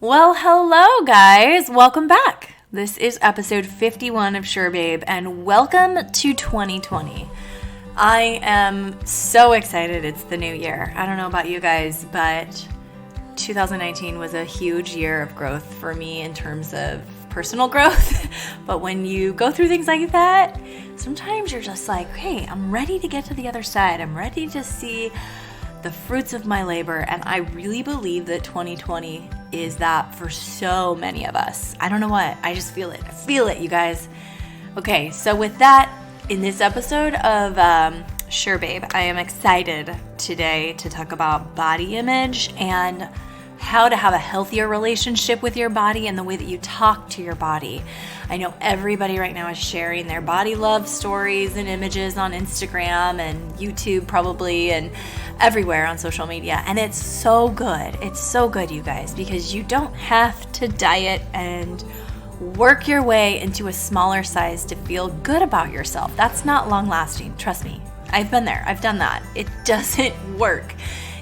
Well, hello, guys. Welcome back. This is episode 51 of Sure Babe, and welcome to 2020. I am so excited. It's the new year. I don't know about you guys, but 2019 was a huge year of growth for me in terms of personal growth. But when you go through things like that, sometimes you're just like, hey, I'm ready to get to the other side. I'm ready to see the fruits of my labor. And I really believe that 2020 is that for so many of us. I don't know what. I just feel it. I feel it, you guys. Okay, so with that, in this episode of Sure Babe, I am excited today to talk about body image and how to have a healthier relationship with your body and the way that you talk to your body. I know everybody right now is sharing their body love stories and images on Instagram and YouTube probably and everywhere on social media. And it's so good. It's so good, you guys, because you don't have to diet and work your way into a smaller size to feel good about yourself. That's not long lasting. Trust me. I've been there. I've done that. It doesn't work.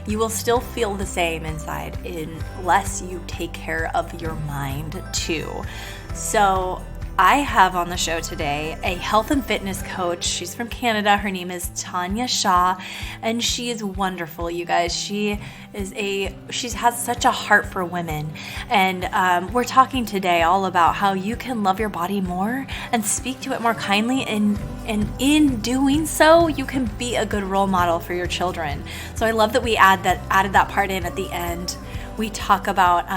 You will still feel the same inside unless you take care of your mind too. So I have on the show today a health and fitness coach. She's from Canada. Her name is Tanja Shaw, and she is wonderful, you guys. She has such a heart for women, and we're talking today all about how you can love your body more and speak to it more kindly, and in doing so, you can be a good role model for your children. So I love that we added that part in at the end. We talk about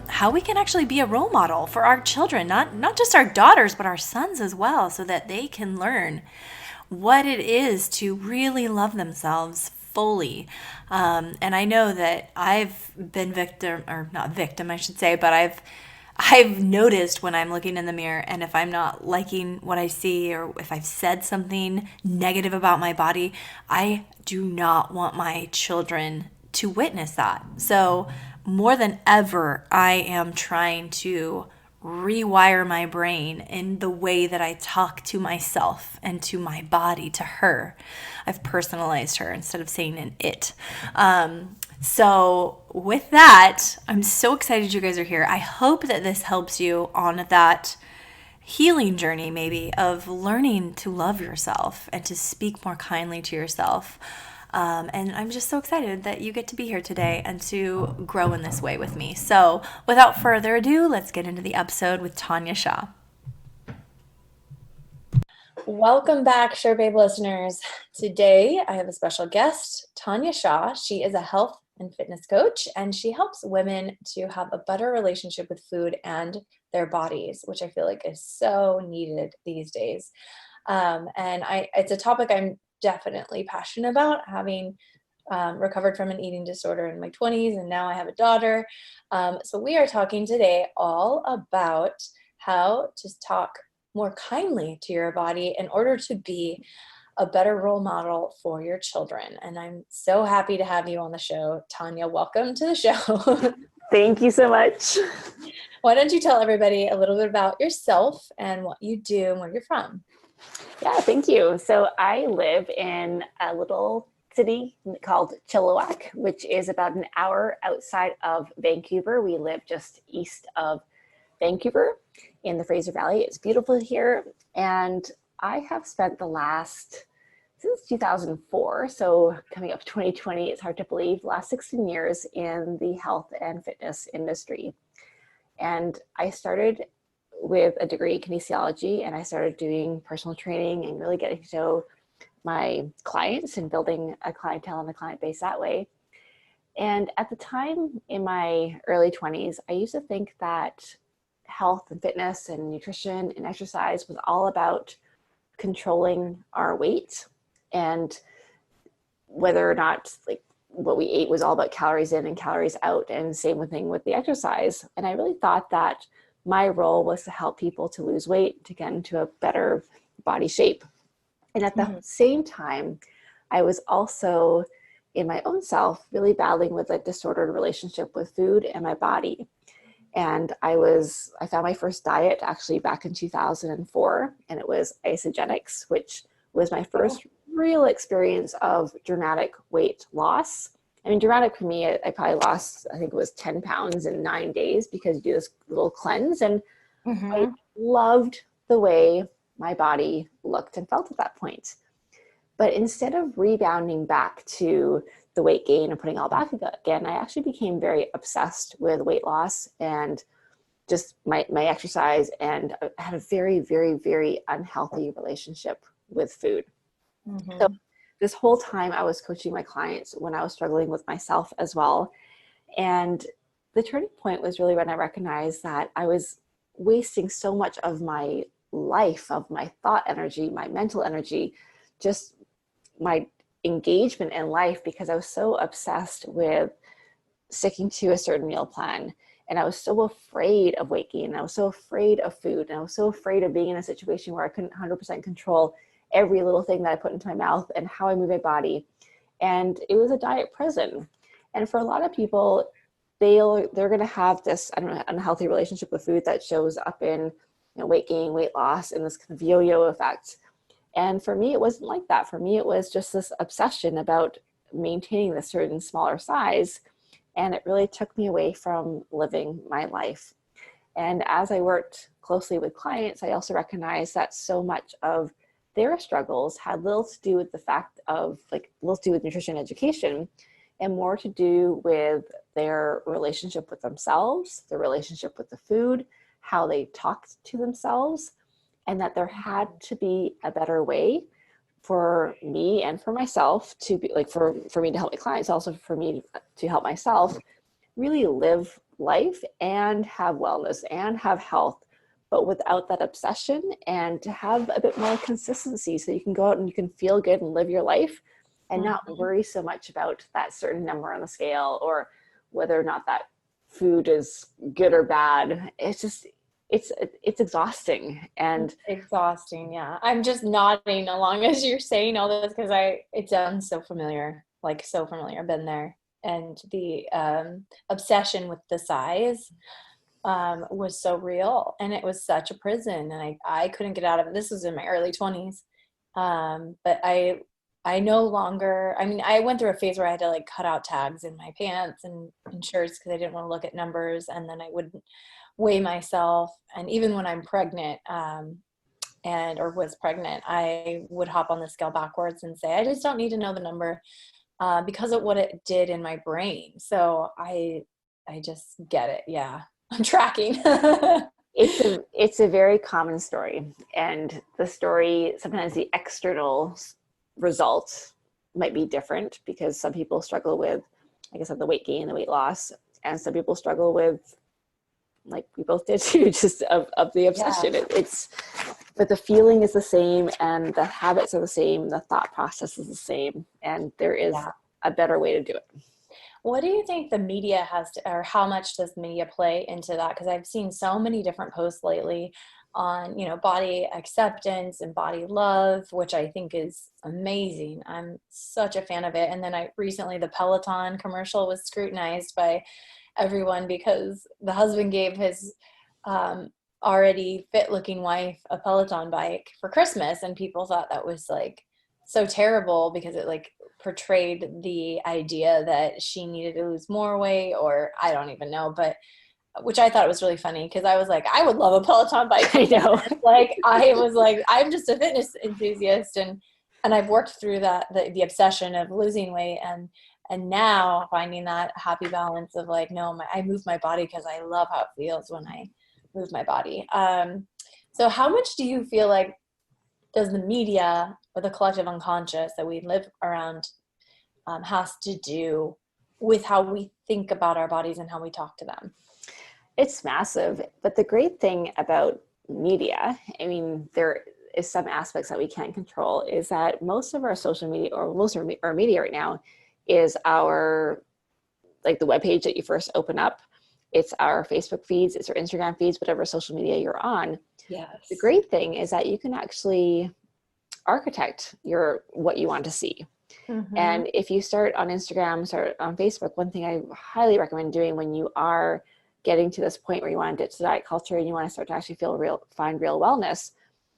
how we can actually be a role model for our children, not just our daughters, but our sons as well, so that they can learn what it is to really love themselves fully. And I know that I've been not victim, I should say, but I've noticed when I'm looking in the mirror and if I'm not liking what I see or if I've said something negative about my body, I do not want my children to witness that. So more than ever, I am trying to rewire my brain in the way that I talk to myself and to my body, to her. I've personalized her instead of saying an it. So with that, I'm so excited you guys are here. I hope that this helps you on that healing journey, maybe, of learning to love yourself and to speak more kindly to yourself. And I'm just so excited that you get to be here today and to grow in this way with me. So without further ado, let's get into the episode with Tanja Shaw. Welcome back, Sure Babe listeners. Today I have a special guest, Tanja Shaw. She is a health and fitness coach, and she helps women to have a better relationship with food and their bodies, which I feel like is so needed these days. It's a topic I'm definitely passionate about, having recovered from an eating disorder in my 20s, and now I have a daughter. So we are talking today all about how to talk more kindly to your body in order to be a better role model for your children. And I'm so happy to have you on the show. Tanja, welcome to the show. Thank you so much. Why don't you tell everybody a little bit about yourself and what you do and where you're from? Yeah, thank you. So I live in a little city called Chilliwack, which is about an hour outside of Vancouver. We live just east of Vancouver in the Fraser Valley. It's beautiful here. And I have spent since 2004, so coming up to 2020, it's hard to believe, the last 16 years in the health and fitness industry. And I started with a degree in kinesiology, and I started doing personal training and really getting to know my clients and building a clientele and a client base that way. And at the time in my early 20s, I used to think that health and fitness and nutrition and exercise was all about controlling our weight, and whether or not what we ate was all about calories in and calories out, and same thing with the exercise. And I really thought that my role was to help people to lose weight, to get into a better body shape. And at the same time, I was also in my own self really battling with a disordered relationship with food and my body. And I found my first diet actually back in 2004, and it was isogenics, which was my first real experience of dramatic weight loss. I mean, dramatic for me, I probably lost, I think it was 10 pounds in 9 days because you do this little cleanse. And I Mm-hmm. loved the way my body looked and felt at that point. But instead of rebounding back to the weight gain and putting it all back again, I actually became very obsessed with weight loss and just my exercise. And I had a very, very, very unhealthy relationship with food. So Mm-hmm. this whole time I was coaching my clients when I was struggling with myself as well. And the turning point was really when I recognized that I was wasting so much of my life, of my thought energy, my mental energy, just my engagement in life, because I was so obsessed with sticking to a certain meal plan. And I was so afraid of weight gain. I was so afraid of food. And I was so afraid of being in a situation where I couldn't 100% control every little thing that I put into my mouth and how I move my body. And it was a diet prison. And for a lot of people, they're going to have this, I don't know, unhealthy relationship with food that shows up in, weight gain, weight loss, and this kind of yo-yo effect. And for me, it wasn't like that. For me, it was just this obsession about maintaining this certain smaller size. And it really took me away from living my life. And as I worked closely with clients, I also recognized that so much of their struggles had little to do with the fact of little to do with nutrition education and more to do with their relationship with themselves, their relationship with the food, how they talked to themselves, and that there had to be a better way for me and for myself to be for me to help my clients, also for me to help myself really live life and have wellness and have health, but without that obsession, and to have a bit more consistency so you can go out and you can feel good and live your life and not worry so much about that certain number on the scale or whether or not that food is good or bad. It's just, it's exhausting. And Exhausting, yeah. I'm just nodding along as you're saying all this because it sounds so familiar, like so familiar. I've been there. And the obsession with the size was so real, and it was such a prison, and I couldn't get out of it. This was in my early 20s. But I no longer, I mean, I went through a phase where I had to like cut out tags in my pants and shirts because I didn't want to look at numbers, and then I wouldn't weigh myself. And even when I'm pregnant, or was pregnant, I would hop on the scale backwards and say, I just don't need to know the number because of what it did in my brain. So I just get it. Yeah. I'm tracking. it's a very common story, and the story, sometimes the external result might be different because some people struggle with, like I said, the weight gain, the weight loss, and some people struggle with, like we both did too, just of the obsession. Yeah. But the feeling is the same, and the habits are the same, the thought process is the same, and there is Yeah. a better way to do it. What do you think the media has to, or how much does the media play into that? Because I've seen so many different posts lately on, body acceptance and body love, which I think is amazing. I'm such a fan of it. And then recently the Peloton commercial was scrutinized by everyone because the husband gave his already fit looking wife a Peloton bike for Christmas, and people thought that was like so terrible because it like portrayed the idea that she needed to lose more weight, or I don't even know, but which I thought was really funny because I was like, I would love a Peloton bike. I know. Like I was like, I'm just a fitness enthusiast, and I've worked through that the obsession of losing weight, and now finding that happy balance of like, no, I move my body because I love how it feels when I move my body. So how much do you feel like does the media or the collective unconscious that we live around has to do with how we think about our bodies and how we talk to them? It's massive. But the great thing about media, I mean, there is some aspects that we can't control, is that most of our social media, or most of our media right now, is our, like the webpage that you first open up. It's our Facebook feeds, it's our Instagram feeds, whatever social media you're on. Yes. The great thing is that you can actually architect what you want to see. Mm-hmm. And if you start on Instagram, start on Facebook, one thing I highly recommend doing when you are getting to this point where you want to ditch the diet culture and you want to start to actually find real wellness,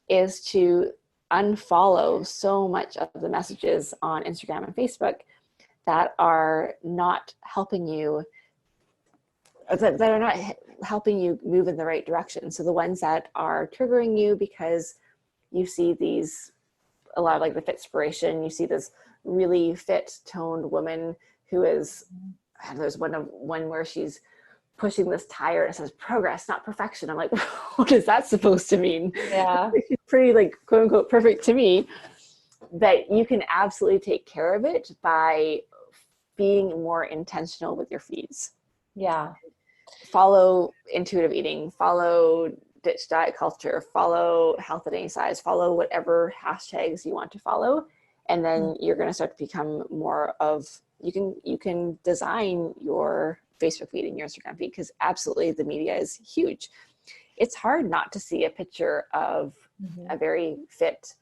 is to unfollow so much of the messages on Instagram and Facebook that are not helping you, that are not helping you move in the right direction. So the ones that are triggering you because you see these, a lot of like the Fitspiration, you see this really fit toned woman who is, there's one where she's pushing this tire and it says progress, not perfection. I'm like, what is that supposed to mean? Yeah. She's pretty like quote unquote perfect to me. That you can absolutely take care of it by being more intentional with your feeds. Yeah. Follow intuitive eating, follow ditch diet culture, follow health at any size, follow whatever hashtags you want to follow. And then you're going to start to become more of, you can design your Facebook feed and your Instagram feed, because absolutely the media is huge. It's hard not to see a picture of a very fit,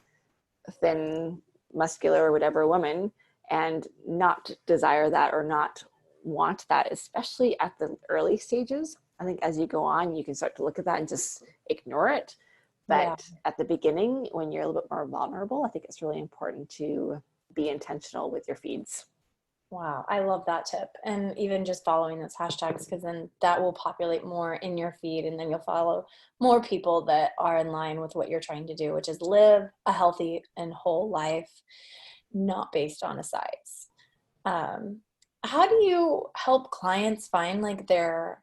thin, muscular, or whatever woman and not desire that or not want that, especially at the early stages. I think as you go on, you can start to look at that and just ignore it. But at the beginning, when you're a little bit more vulnerable, I think it's really important to be intentional with your feeds. Wow, I love that tip. And even just following those hashtags, because then that will populate more in your feed, and then you'll follow more people that are in line with what you're trying to do, which is live a healthy and whole life, not based on a size. How do you help clients find like their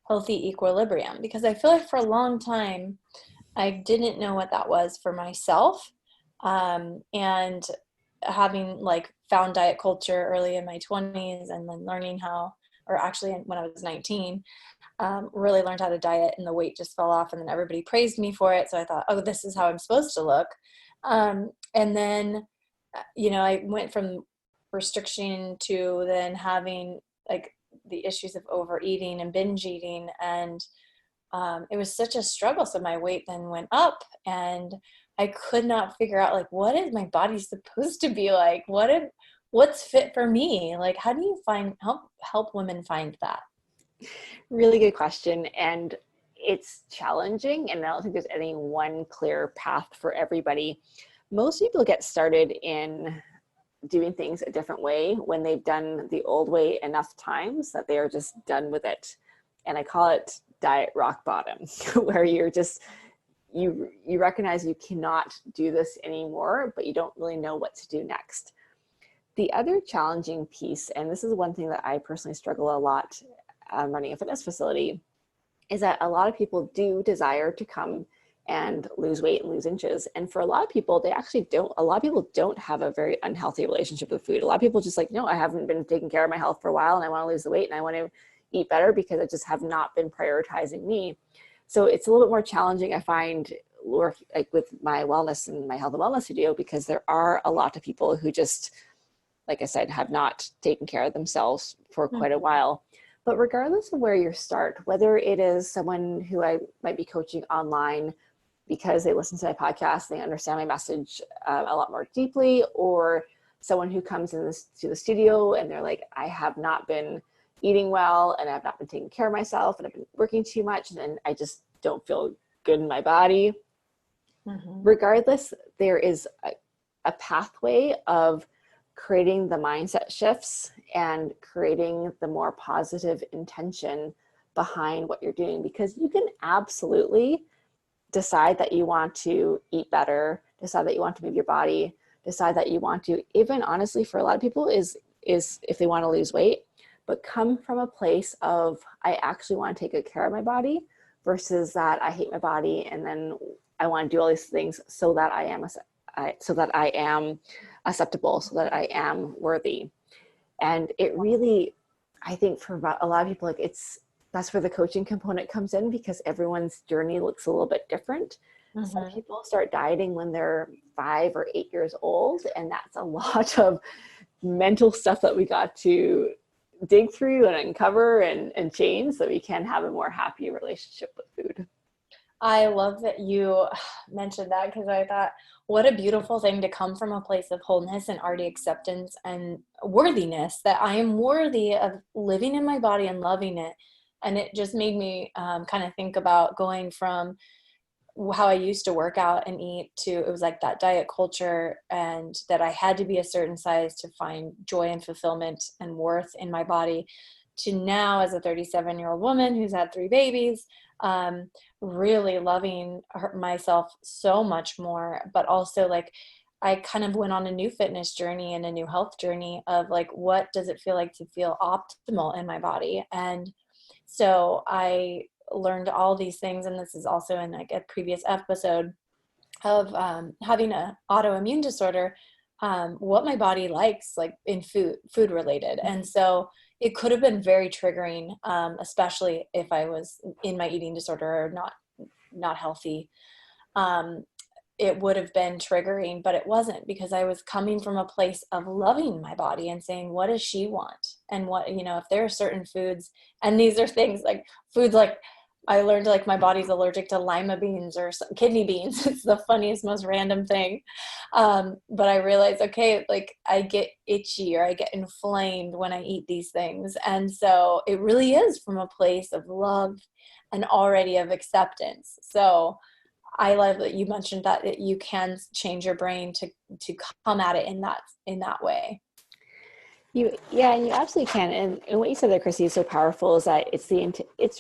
healthy equilibrium? Because I feel like for a long time, I didn't know what that was for myself. And having like found diet culture early in my 20s and then learning how, or actually when I was 19, really learned how to diet, and the weight just fell off, and then everybody praised me for it. So I thought, oh, this is how I'm supposed to look. And then, I went from restriction to then having like the issues of overeating and binge eating. And it was such a struggle. So my weight then went up, and I could not figure out like, what is my body supposed to be like? What's fit for me? Like, how do you help women find that? Really good question. And it's challenging. And I don't think there's any one clear path for everybody. Most people get started in doing things a different way when they've done the old way enough times that they are just done with it. And I call it diet rock bottom, where you're just, you recognize you cannot do this anymore, but you don't really know what to do next. The other challenging piece, and this is one thing that I personally struggle a lot running a fitness facility, is that a lot of people do desire to come and lose weight and lose inches. And for a lot of people, a lot of people don't have a very unhealthy relationship with food. A lot of people just like, no, I haven't been taking care of my health for a while and I want to lose the weight and I want to eat better because I just have not been prioritizing me. So it's a little bit more challenging, I find, like with my wellness and my health and wellness studio, because there are a lot of people who just, like I said, have not taken care of themselves for quite a while. But regardless of where you start, whether it is someone who I might be coaching online because they listen to my podcast, they understand my message a lot more deeply, or someone who comes to the studio and they're like, I have not been eating well and I've not been taking care of myself and I've been working too much and I just don't feel good in my body. Regardless, there is a pathway of creating the mindset shifts and creating the more positive intention behind what you're doing, because you can absolutely decide that you want to eat better, decide that you want to move your body, decide that you want to, even honestly for a lot of people is if they want to lose weight, but come from a place of, I actually want to take good care of my body, versus that I hate my body and then I want to do all these things so that I am acceptable, so that I am worthy. And it really, I think for a lot of people, like that's where the coaching component comes in, because everyone's journey looks a little bit different. Some people start dieting when they're 5 or 8 years old, and that's a lot of mental stuff that we got to dig through and uncover and change so we can have a more happy relationship with food. I love that you mentioned that, because I thought, what a beautiful thing to come from a place of wholeness and already acceptance and worthiness, that I am worthy of living in my body and loving it. And it just made me kind of think about going from how I used to work out and eat to, it was like that diet culture, and that I had to be a certain size to find joy and fulfillment and worth in my body, to now as a 37-year-old woman who's had 3 babies, really loving myself so much more. But also like I kind of went on a new fitness journey and a new health journey of like, what does it feel like to feel optimal in my body? And so I learned all these things, and this is also in like a previous episode of having a autoimmune disorder, what my body likes, like in food related. And so it could have been very triggering, especially if I was in my eating disorder or not healthy. It would have been triggering, but it wasn't, because I was coming from a place of loving my body and saying, what does she want? And what, if there are certain foods, and these are things like foods, like I learned like my body's allergic to lima beans or kidney beans. It's the funniest, most random thing. But I realized, okay, like I get itchy or I get inflamed when I eat these things. And so it really is from a place of love and already of acceptance. So I love that you mentioned that you can change your brain to come at it in that way. Yeah, and you absolutely can. And what you said there, Chrissy, is so powerful, is that it's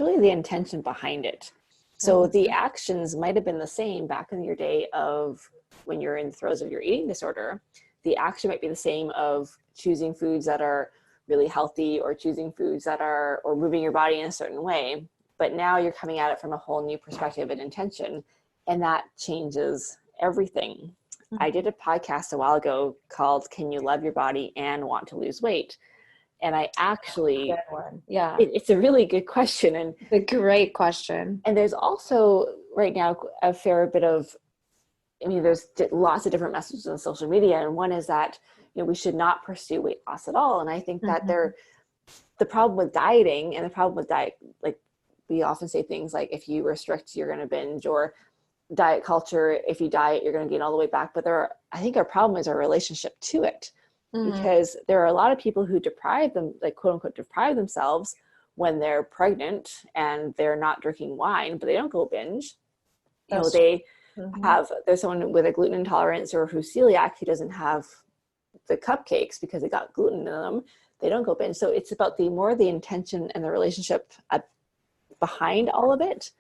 really the intention behind it. So the actions might have been the same back in your day of when you're in the throes of your eating disorder. The action might be the same of choosing foods that are really healthy, or choosing foods that are, or moving your body in a certain way. But now you're coming at it from a whole new perspective and intention, and that changes everything. I did a podcast a while ago called "Can You Love Your Body and Want to Lose Weight?" And I actually, Good one. Yeah. It's a really good question. And a great question. And there's also right now a fair bit of, there's lots of different messages on social media. And one is that, we should not pursue weight loss at all. And I think that the problem with dieting, and the problem with diet, like we often say things like, if you restrict, you're going to binge, or diet culture, if you diet, you're going to gain all the way back. But I think our problem is our relationship to it, because there are a lot of people who like quote unquote deprive themselves when they're pregnant and they're not drinking wine, but they don't go binge. There's someone with a gluten intolerance or who's celiac who doesn't have the cupcakes because they got gluten in them. They don't go binge. So it's about the intention and the relationship behind all of it.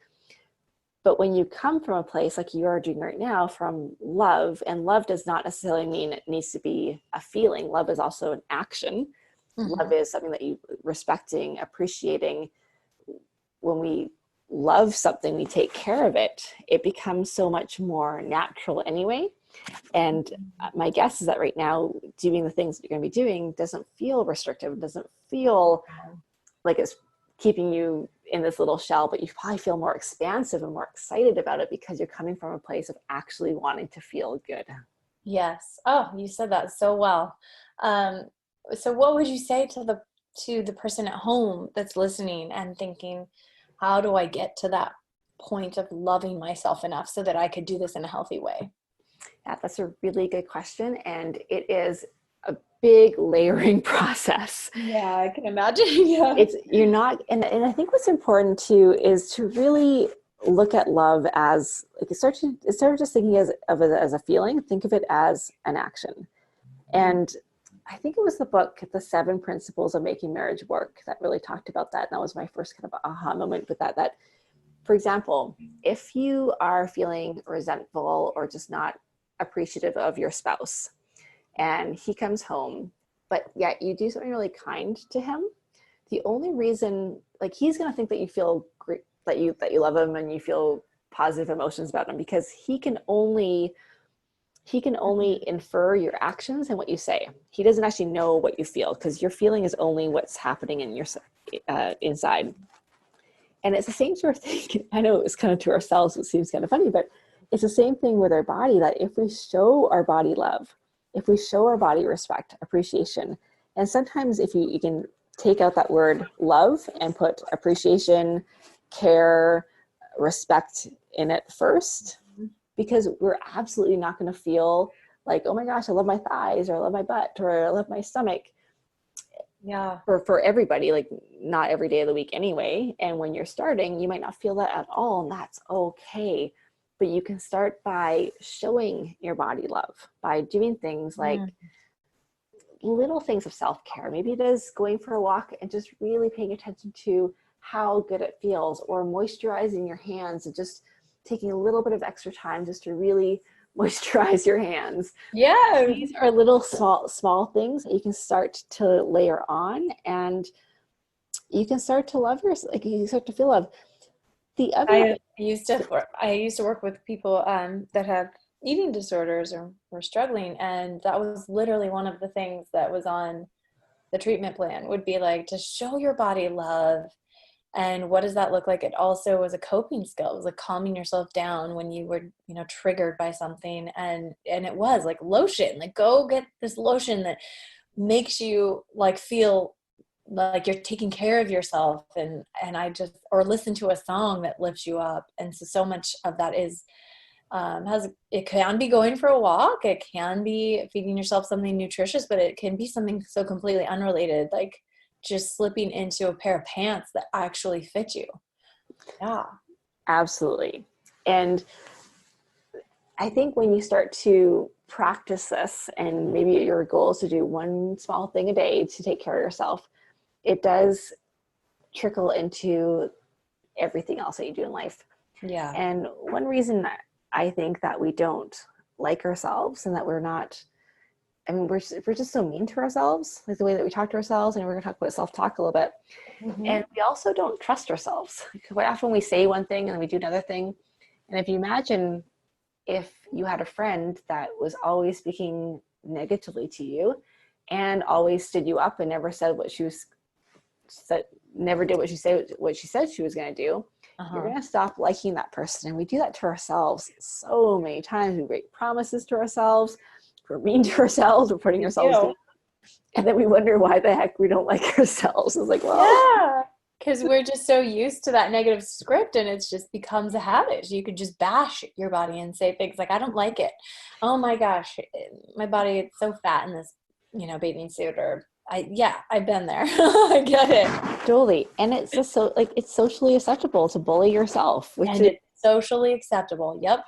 But when you come from a place like you are doing right now, from love, and love does not necessarily mean it needs to be a feeling. Love is also an action. Love is something that you respecting, appreciating. When we love something, we take care of it. It becomes so much more natural anyway. And my guess is that right now, doing the things that you're going to be doing doesn't feel restrictive, doesn't feel like it's keeping you in this little shell, but you probably feel more expansive and more excited about it because you're coming from a place of actually wanting to feel good. Yes. Oh, you said that so well. So what would you say to the person at home that's listening and thinking, how do I get to that point of loving myself enough so that I could do this in a healthy way? Yeah, that's a really good question. And it is a big layering process. Yeah, I can imagine. Yeah. And I think what's important too is to really look at love as like, instead of just thinking of it as a feeling, think of it as an action. And I think it was the book, The 7 Principles of Making Marriage Work, that really talked about that. And that was my first kind of aha moment with that, for example, if you are feeling resentful or just not appreciative of your spouse, and he comes home, but yet you do something really kind to him, the only reason, like, he's going to think that you feel great, that you love him and you feel positive emotions about him, because he can only infer your actions and what you say. He doesn't actually know what you feel, because your feeling is only what's happening in your inside. And it's the same sort of thing. I know it's kind of to ourselves, it seems kind of funny, but it's the same thing with our body, that if we show our body love, if we show our body respect, appreciation, and sometimes if you can take out that word love and put appreciation, care, respect in it first, because we're absolutely not going to feel like, oh my gosh, I love my thighs, or I love my butt, or I love my stomach. Yeah. For everybody, like not every day of the week anyway. And when you're starting, you might not feel that at all, and that's okay. but you can start by showing your body love by doing things like little things of self-care. Maybe it is going for a walk and just really paying attention to how good it feels, or moisturizing your hands and just taking a little bit of extra time just to really moisturize your hands. Yeah. These are little small things that you can start to layer on, and you can start to love yourself. Like, you start to feel love. The other I used to work with people that have eating disorders or were struggling, and that was literally one of the things that was on the treatment plan, would be like to show your body love. And what does that look like? It also was a coping skill. It was like calming yourself down when you were, triggered by something. And it was like lotion, like go get this lotion that makes you like feel like you're taking care of yourself. Or listen to a song that lifts you up. And so much of that is, it can be going for a walk. It can be feeding yourself something nutritious, but it can be something so completely unrelated, like just slipping into a pair of pants that actually fit you. Yeah. Absolutely. And I think when you start to practice this, and maybe your goal is to do one small thing a day to take care of yourself, it does trickle into everything else that you do in life. Yeah. And one reason that I think that we don't like ourselves, and that we're not, we're just so mean to ourselves, like the way that we talk to ourselves, and we're going to talk about self-talk a little bit. Mm-hmm. And we also don't trust ourselves. Quite often we say one thing and then we do another thing. And if you imagine if you had a friend that was always speaking negatively to you and always stood you up and never said never did what she said she was going to do, you're going to stop liking that person. And we do that to ourselves so many times. We break promises to ourselves. We're mean to ourselves. We're putting ourselves down. And then we wonder why the heck we don't like ourselves. It's like, well, yeah, because we're just so used to that negative script, and it just becomes a habit. You could just bash your body and say things like, I don't like it. Oh my gosh, my body is so fat in this, bathing suit, or I've been there. I get it. Totally. And it's just it's socially acceptable to bully yourself, it's socially acceptable. Yep.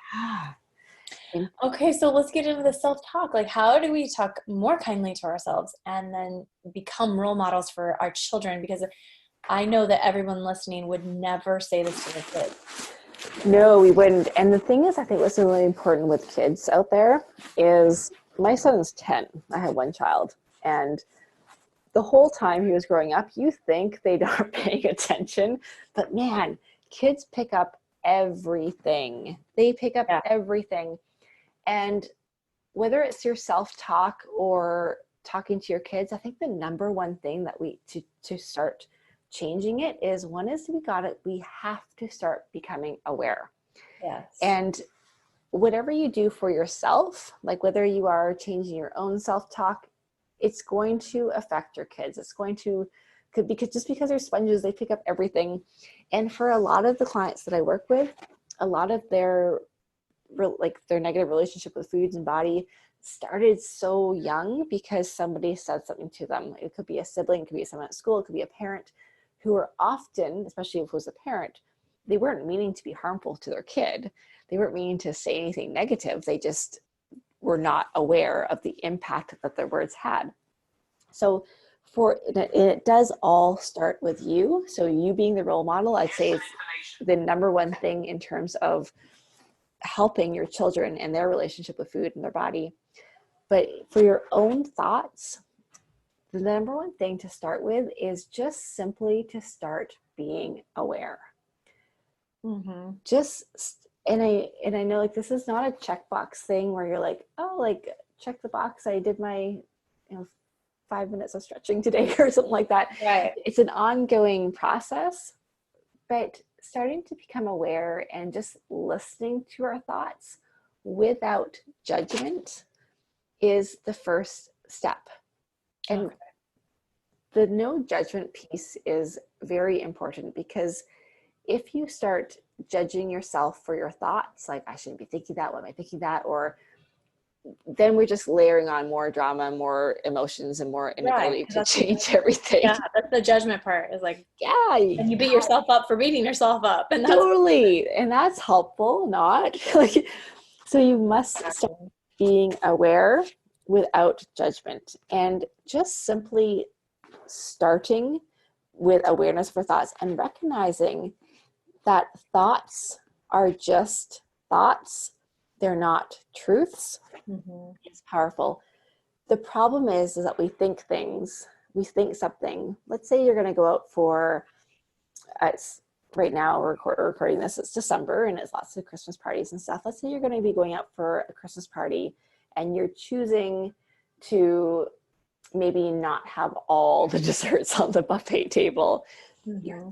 And Okay, so let's get into the self-talk. Like, how do we talk more kindly to ourselves and then become role models for our children? Because I know that everyone listening would never say this to their kids. No, we wouldn't. And the thing is, I think what's really important with kids out there is, my son's 10. I have one child. And the whole time he was growing up, you think they aren't paying attention. But man, kids pick up everything. They pick up everything. And whether it's your self-talk or talking to your kids, I think the number one thing that to start changing it is, we have to start becoming aware. Yes. And whatever you do for yourself, like whether you are changing your own self-talk, it's going to affect your kids. It's going to, because they're sponges, they pick up everything. And for a lot of the clients that I work with, a lot of their negative relationship with foods and body started so young because somebody said something to them. It could be a sibling, it could be someone at school, it could be a parent, who are often, especially if it was a parent, they weren't meaning to be harmful to their kid. They weren't meaning to say anything negative. They just were not aware of the impact that their words had. So it does all start with you. So you being the role model, I'd say, is the number one thing in terms of helping your children and their relationship with food and their body. But for your own thoughts, the number one thing to start with is just simply to start being aware. Mm-hmm. And I know, like, this is not a checkbox thing where you're like, oh, like, check the box, I did my 5 minutes of stretching today or something like that. Right. It's an ongoing process, but starting to become aware and just listening to our thoughts without judgment is the first step. And the no judgment piece is very important, because if you start judging yourself for your thoughts, like, I shouldn't be thinking that, why am I thinking that? Or then we're just layering on more drama, more emotions, and more Right. inability 'Cause to that's change everything. yeah, that's the judgment part is like, Yeah, and you beat yourself up for beating yourself up. And that's totally. And that's helpful, not like, so you must start exactly. being aware without judgment, and just simply starting with awareness for thoughts and recognizing that thoughts are just thoughts. They're not truths. Mm-hmm. It's powerful. The problem is that we think things, we think something. Let's say you're going to go out for, it's right now we're recording this, it's December and it's lots of Christmas parties and stuff. Let's say you're going to be going out for a Christmas party and you're choosing to maybe not have all the desserts on the buffet table. Mm-hmm.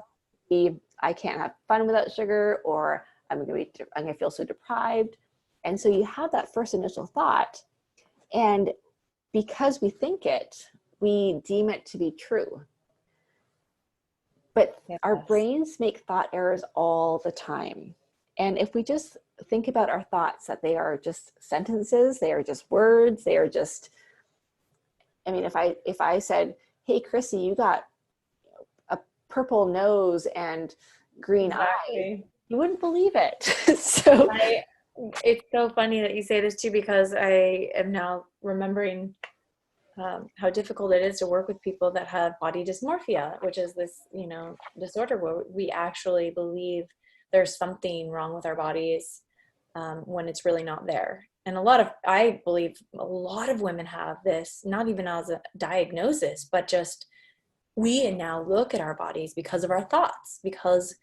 I can't have fun without sugar, or I'm going to feel so deprived. And so you have that first initial thought, and because we think it, we deem it to be true. But Yes. our brains make thought errors all the time. And if we just think about our thoughts, that they are just sentences, they are just words, they are just, I mean, if I said, hey, Chrissy, you got a purple nose and green eyes, Exactly. you wouldn't believe it. So It's so funny that you say this too, because I am now remembering how difficult it is to work with people that have body dysmorphia, which is this, disorder where we actually believe there's something wrong with our bodies when it's really not there. And I believe a lot of women have this, not even as a diagnosis, but just we now look at our bodies because of our thoughts, because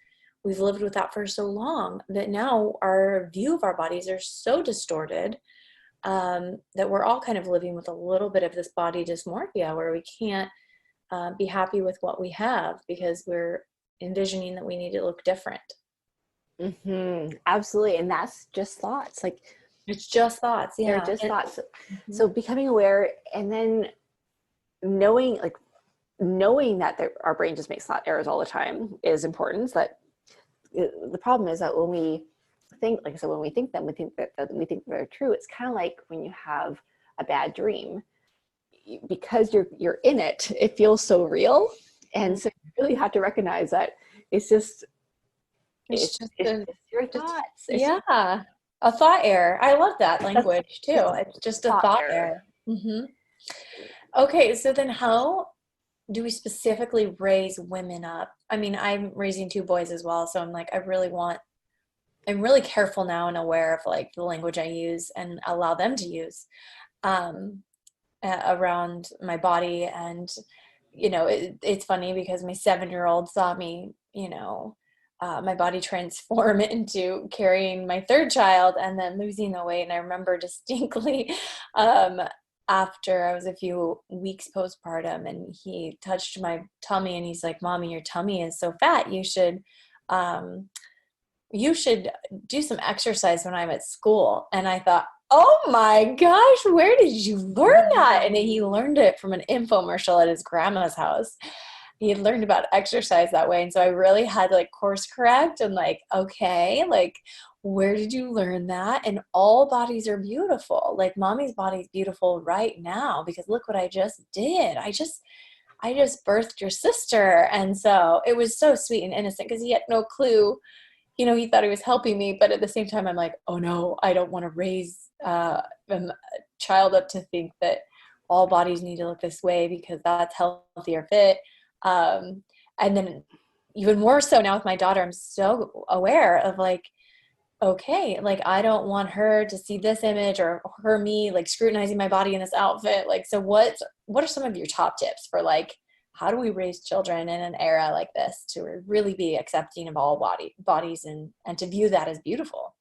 we've lived with that for so long that now our view of our bodies are so distorted that we're all kind of living with a little bit of this body dysmorphia where we can't be happy with what we have because we're envisioning that we need to look different. absolutely. And that's just thoughts. Like, It's just thoughts, they're yeah. just thoughts. Mhm. So becoming aware, and then knowing, that our brain just makes thought errors all the time is important. So that the problem is that when we think, like I said, when we think them, we think they're true. It's kind of like when you have a bad dream, because you're in it, it feels so real. And so you really have to recognize that it's just It's just it's a just your just thoughts. It's just yeah, a thought error. I love that a, language too. just It's just a a thought thought error. error. Hmm. Okay, so then how do we specifically raise women up? I mean, I'm raising two boys as well, so I'm like, I'm really careful now and aware of like the language I use and allow them to use um, around my body. And, it's funny because my 7-year-old saw me, my body transform into carrying my third child and then losing the weight. And I remember distinctly um, after I was a few weeks postpartum and he touched my tummy and he's like, Mommy, your tummy is so fat. Um, you should do some exercise when I'm at school. And I thought, oh my gosh, where did you learn that? And he learned it from an infomercial at his grandma's house. He had learned about exercise that way. And so I really had to like course correct and like, okay, like, where did you learn that? And all bodies are beautiful. Like mommy's body's beautiful right now because look what I just did. I just birthed your sister. And so it was so sweet and innocent because he had no clue. He thought he was helping me, but at the same time, I'm like, oh no, I don't want to raise a child up to think that all bodies need to look this way because that's healthy or fit. Um, and then even more so now with my daughter, I'm so aware of like, okay, like I don't want her to see this image or me like scrutinizing my body in this outfit. Like, so what are some of your top tips for like, how do we raise children in an era like this to really be accepting of all bodies and to view that as beautiful?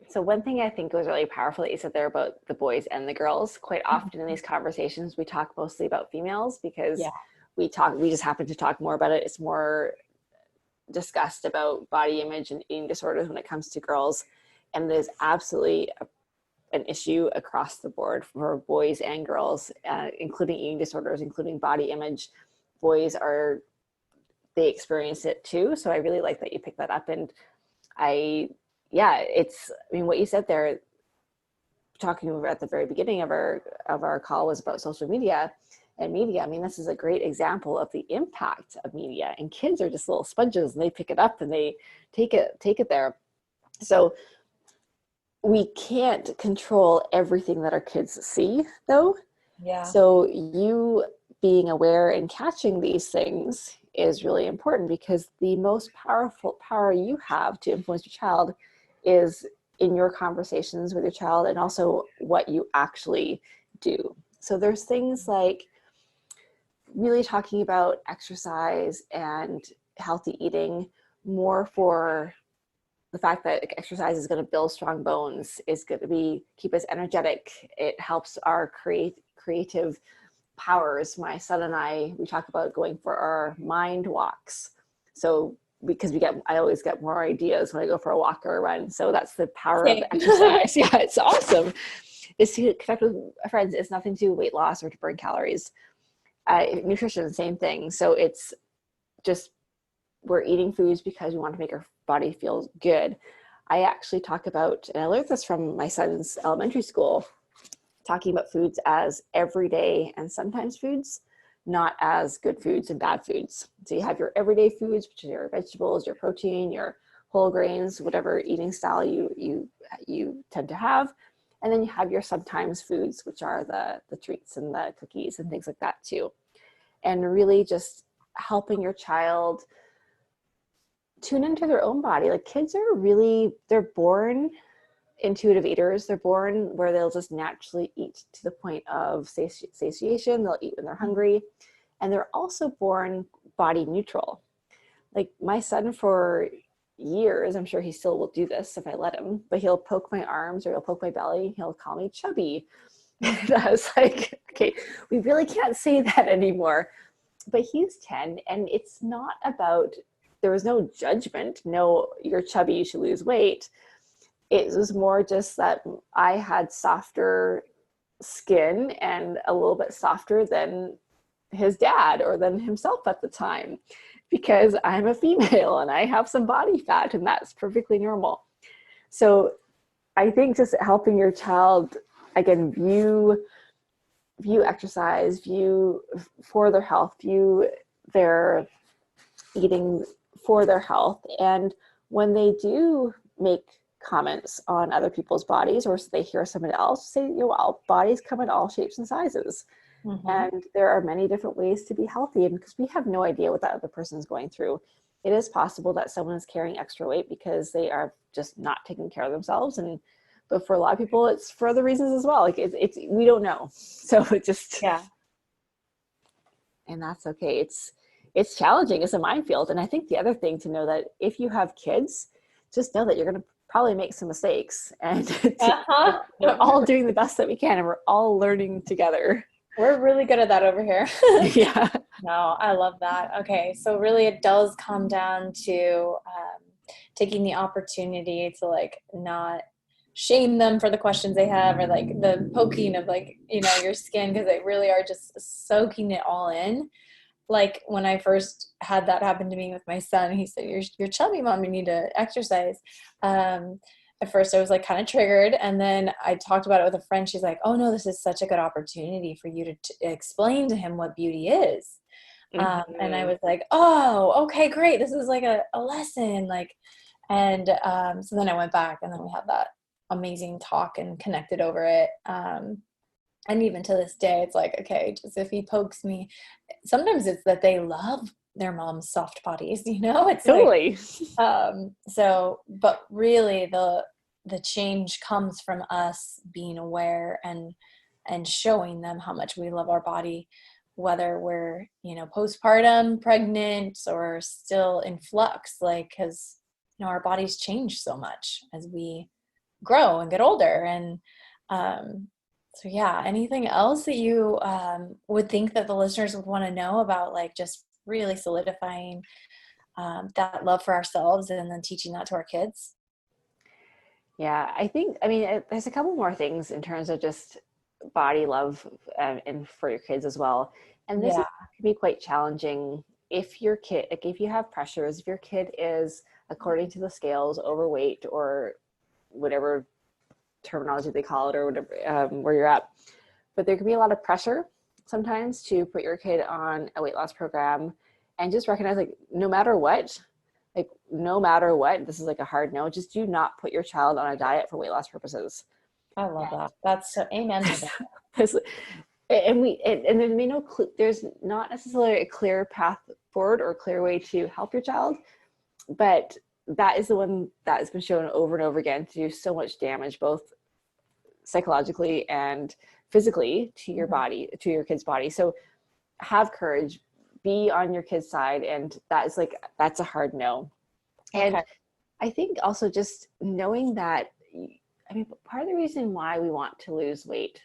So one thing I think was really powerful that you said there about the boys and the girls. Quite often in these conversations, we talk mostly about females because Yeah. we just happen to talk more about it. It's more discussed about body image and eating disorders when it comes to girls. And there's absolutely an issue across the board for boys and girls, including eating disorders, including body image. Boys they experience it too. So I really like that you picked that up. And I mean, what you said there, talking at the very beginning of our call was about social media and media. I mean, this is a great example of the impact of media, and kids are just little sponges and they pick it up and they take it there. So we can't control everything that our kids see, though. Yeah. So you being aware and catching these things is really important, because the most powerful power you have to influence your child is in your conversations with your child, and also what you actually do. So there's things like really talking about exercise and healthy eating, more for the fact that exercise is going to build strong bones, is going to keep us energetic. It helps our creative powers. My son and we talk about going for our mind walks. So because I always get more ideas when I go for a walk or a run. So that's the power of exercise. Yeah, it's awesome. Is to connect with friends. It's nothing to do with weight loss or to burn calories. Nutrition, same thing. So it's just, we're eating foods because we want to make our body feel good. I actually talk about, and I learned this from my son's elementary school, talking about foods as everyday and sometimes foods, not as good foods and bad foods. So you have your everyday foods, which are your vegetables, your protein, your whole grains, whatever eating style you tend to have. And then you have your sometimes foods, which are the treats and the cookies and things like that too. And really just helping your child tune into their own body. Like, kids are they're born intuitive eaters. They're born where they'll just naturally eat to the point of satiation. They'll eat when they're hungry. And they're also born body neutral. Like, my son, for years, I'm sure he still will do this if I let him, but he'll poke my arms or he'll poke my belly. He'll call me chubby. And I was like, okay, we really can't say that anymore. But he's 10, and it's not about, there was no judgment. No, you're chubby, you should lose weight. It was more just that I had softer skin and a little bit softer than his dad or than himself at the time, because I'm a female and I have some body fat, and that's perfectly normal. So I think just helping your child, again, view exercise, view for their health, view their eating for their health. And when they do make comments on other people's bodies, or they hear someone else say, well, bodies come in all shapes and sizes. Mm-hmm. And there are many different ways to be healthy. And because we have no idea what that other person's going through, it is possible that someone is carrying extra weight because they are just not taking care of themselves. But for a lot of people, it's for other reasons as well. Like, it's we don't know. So it just, yeah. And that's okay. It's challenging. It's a minefield. And I think the other thing to know, that if you have kids, just know that you're going to probably make some mistakes, and we're all doing the best that we can, and we're all learning together. We're really good at that over here. Yeah. No, I love that. Okay. So really it does come down to taking the opportunity to, like, not shame them for the questions they have, or like the poking of, like, your skin, because they really are just soaking it all in. Like, when I first had that happen to me with my son, he said, you're chubby, Mom, you need to exercise. At first I was like kind of triggered, and then I talked about it with a friend. She's like, oh no, this is such a good opportunity for you to explain to him what beauty is. Mm-hmm. And I was like, oh, okay, great. This is like a lesson. Like, and so then I went back, and then we had that amazing talk and connected over it. And even to this day, it's like, okay, just if he pokes me, sometimes it's that they love their mom's soft bodies, it's totally. So, but really the change comes from us being aware and showing them how much we love our body, whether we're, postpartum, pregnant, or still in flux, like, cause our bodies change so much as we grow and get older. And, so yeah, anything else that you would think that the listeners would want to know about, like, just really solidifying that love for ourselves and then teaching that to our kids? Yeah, I mean, there's a couple more things in terms of just body love and for your kids as well. And this can be quite challenging if your kid, like, if you have pressures, if your kid is, according to the scales, overweight or whatever terminology they call it or whatever, where you're at. But there can be a lot of pressure sometimes to put your kid on a weight loss program, and just recognize no matter what, this is like a hard no, just do not put your child on a diet for weight loss purposes. I love that. That's so amen to that. And there's not necessarily a clear path forward or a clear way to help your child, but that is the one that has been shown over and over again to do so much damage, both psychologically and physically, to your body, to your kid's body. So have courage, be on your kid's side. And that's a hard no. And I think also just knowing that, part of the reason why we want to lose weight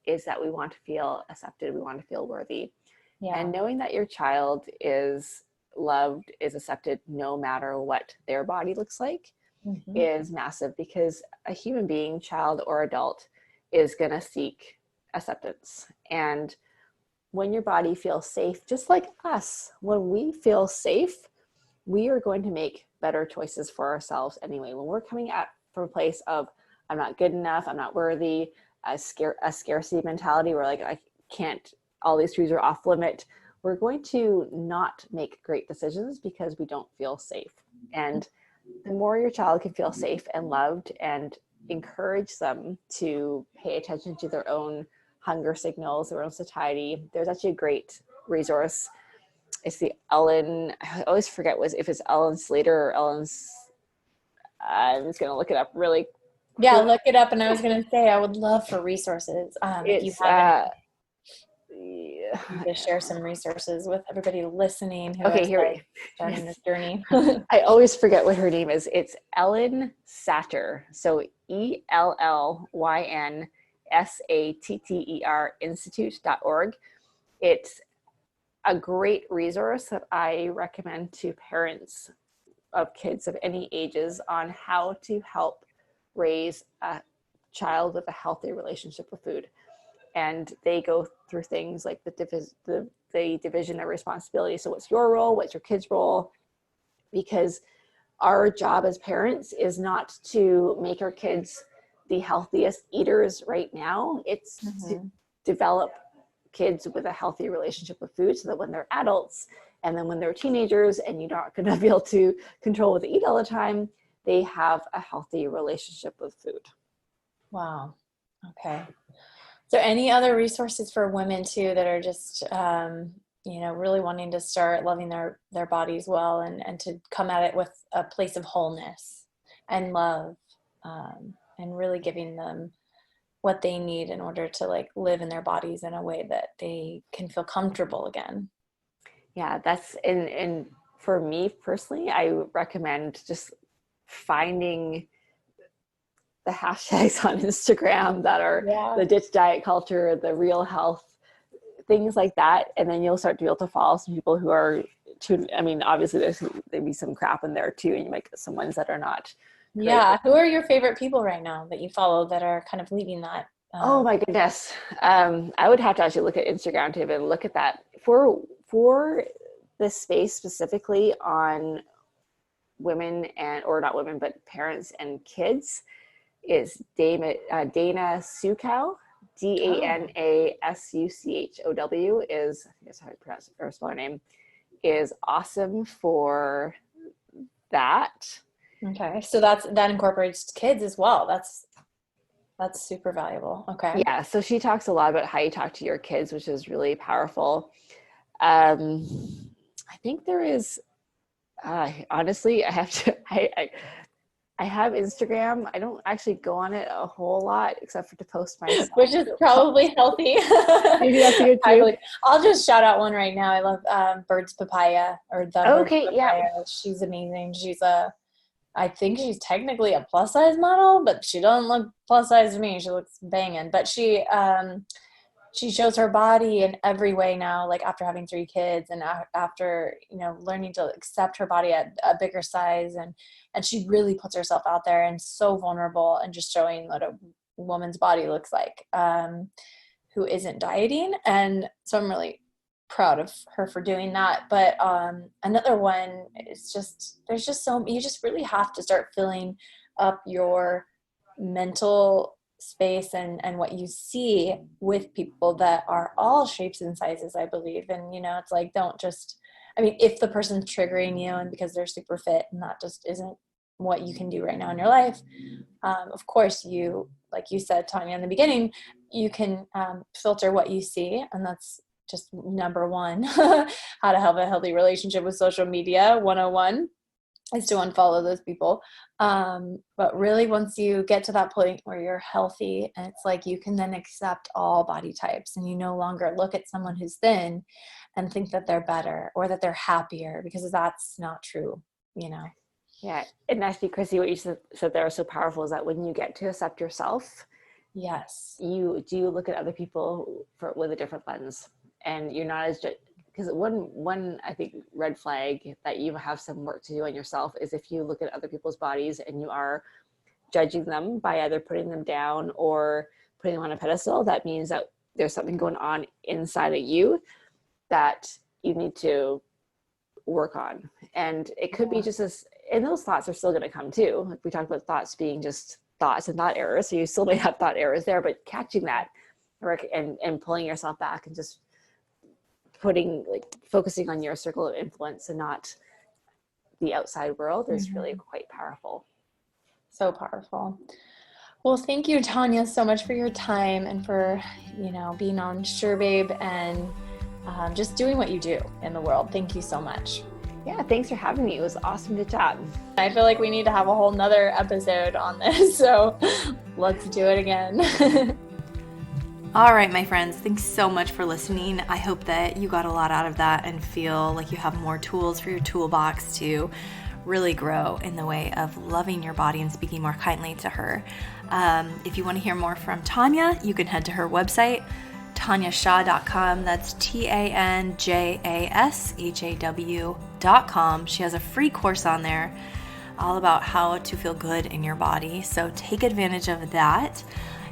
is that we want to feel accepted. We want to feel worthy. Yeah. And knowing that your child is loved, is accepted, no matter what their body looks like, is massive, because a human being, child or adult, is going to seek acceptance. And when your body feels safe, just like us, when we feel safe, we are going to make better choices for ourselves anyway. When we're coming from a place of, I'm not good enough, I'm not worthy, a scarcity mentality where I can't, all these foods are off limit, we're going to not make great decisions because we don't feel safe. And the more your child can feel safe and loved, and encourage them to pay attention to their own hunger signals, their own satiety, there's actually a great resource. It's the Ellen, I always forget if it's Ellen Slater or Ellen's, I'm just going to look it up really quick. Yeah, look it up. And I was going to say, I would love for resources. If you have to share some resources with everybody listening who is starting this journey. I always forget what her name is. It's Ellen Satter. So ELLYNSATTER institute.org. It's a great resource that I recommend to parents of kids of any ages on how to help raise a child with a healthy relationship with food. And they go through things like the division of responsibility. So what's your role? What's your kid's role? Because our job as parents is not to make our kids the healthiest eaters right now. It's to develop kids with a healthy relationship with food, so that when they're adults, and then when they're teenagers and you're not going to be able to control what they eat all the time, they have a healthy relationship with food. Wow. Okay. So any other resources for women too that are just, really wanting to start loving their bodies well, and to come at it with a place of wholeness and love, and really giving them what they need in order to live in their bodies in a way that they can feel comfortable again? Yeah, that's, and for me personally, I recommend just finding the hashtags on Instagram that are the ditch diet culture, the real health, things like that. And then you'll start to be able to follow some people who are obviously there'd be some crap in there too. And you might get some ones that are not. Yeah. Who are your favorite people right now that you follow that are kind of leading that? Oh my goodness. I would have to actually look at Instagram to even look at that for this space specifically on women or not women, but parents and kids. Is Dana Suchow, DANASUCHOW, is, I think that's how I pronounce it, or spell her name, is awesome for that. Okay, so that incorporates kids as well. That's super valuable. Okay. Yeah, so she talks a lot about how you talk to your kids, which is really powerful. I think there is, honestly, I have Instagram. I don't actually go on it a whole lot except for to post myself. Which is probably healthy. Maybe that's good too. I'll just shout out one right now. I love Bird's Papaya, or the Bird's Papaya. Yeah. She's amazing. I think she's technically a plus size model, but she doesn't look plus size to me. She looks banging. But she shows her body in every way now, like after having 3 kids and after, learning to accept her body at a bigger size. And she really puts herself out there and so vulnerable, and just showing what a woman's body looks like, who isn't dieting. And so I'm really proud of her for doing that. But another one is you just really have to start filling up your mental space and what you see with people that are all shapes and sizes, I believe. And, it's like, don't just, if the person's triggering you and because they're super fit and that just isn't what you can do right now in your life, of course you, like you said, Tanya, in the beginning, you can filter what you see. And that's just number one, how to have a healthy relationship with social media 101 is to unfollow those people. But really, once you get to that point where you're healthy, and it's like you can then accept all body types, and you no longer look at someone who's thin and think that they're better or that they're happier, because that's not true, Yeah. And actually, Chrissy, what you said there is so powerful, is that when you get to accept yourself, yes, you do look at other people with a different lens, and you're not as because one I think red flag that you have some work to do on yourself is if you look at other people's bodies and you are judging them by either putting them down or putting them on a pedestal. That means that there's something going on inside of you that you need to work on. And it could be just as, and those thoughts are still going to come too. Like we talked about thoughts being just thoughts and thought errors. So you still may have thought errors there, but catching that and pulling yourself back and just focusing on your circle of influence and not the outside world is really quite powerful. So powerful. Well, thank you, Tanya, so much for your time and for, being on Sure Babe and just doing what you do in the world. Thank you so much. Yeah, thanks for having me. It was awesome to chat. I feel like we need to have a whole nother episode on this, so let's do it again. All right, my friends, thanks so much for listening. I hope that you got a lot out of that and feel like you have more tools for your toolbox to really grow in the way of loving your body and speaking more kindly to her. If you want to hear more from Tanya, you can head to her website, TanjaShaw.com. That's TanjaShaw.com. She has a free course on there all about how to feel good in your body. So take advantage of that.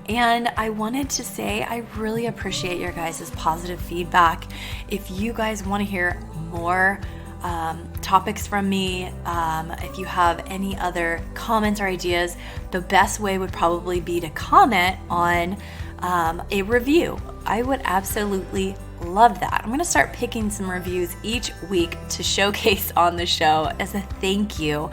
And I wanted to say I really appreciate your guys' positive feedback. If you guys want to hear more topics from me, if you have any other comments or ideas, the best way would probably be to comment on a review. I would absolutely love that. I'm going to start picking some reviews each week to showcase on the show as a thank you,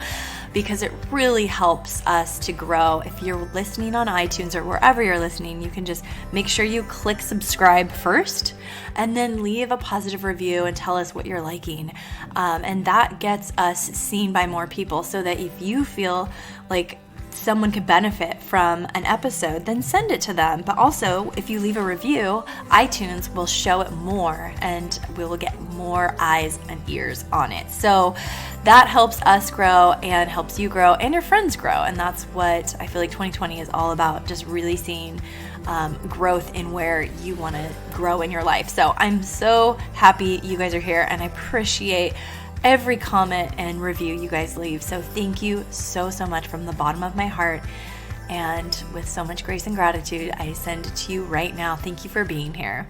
because it really helps us to grow. If you're listening on iTunes or wherever you're listening, you can just make sure you click subscribe first and then leave a positive review and tell us what you're liking. And that gets us seen by more people, so that if you feel like someone could benefit from an episode, then send it to them. But also, if you leave a review, iTunes will show it more and we will get more eyes and ears on it. So that helps us grow and helps you grow and your friends grow. And that's what I feel like 2020 is all about, just really seeing growth in where you want to grow in your life. So I'm so happy you guys are here, and I appreciate every comment and review you guys leave. So thank you so much from the bottom of my heart, and with so much grace and gratitude, I send it to you right now. Thank you for being here.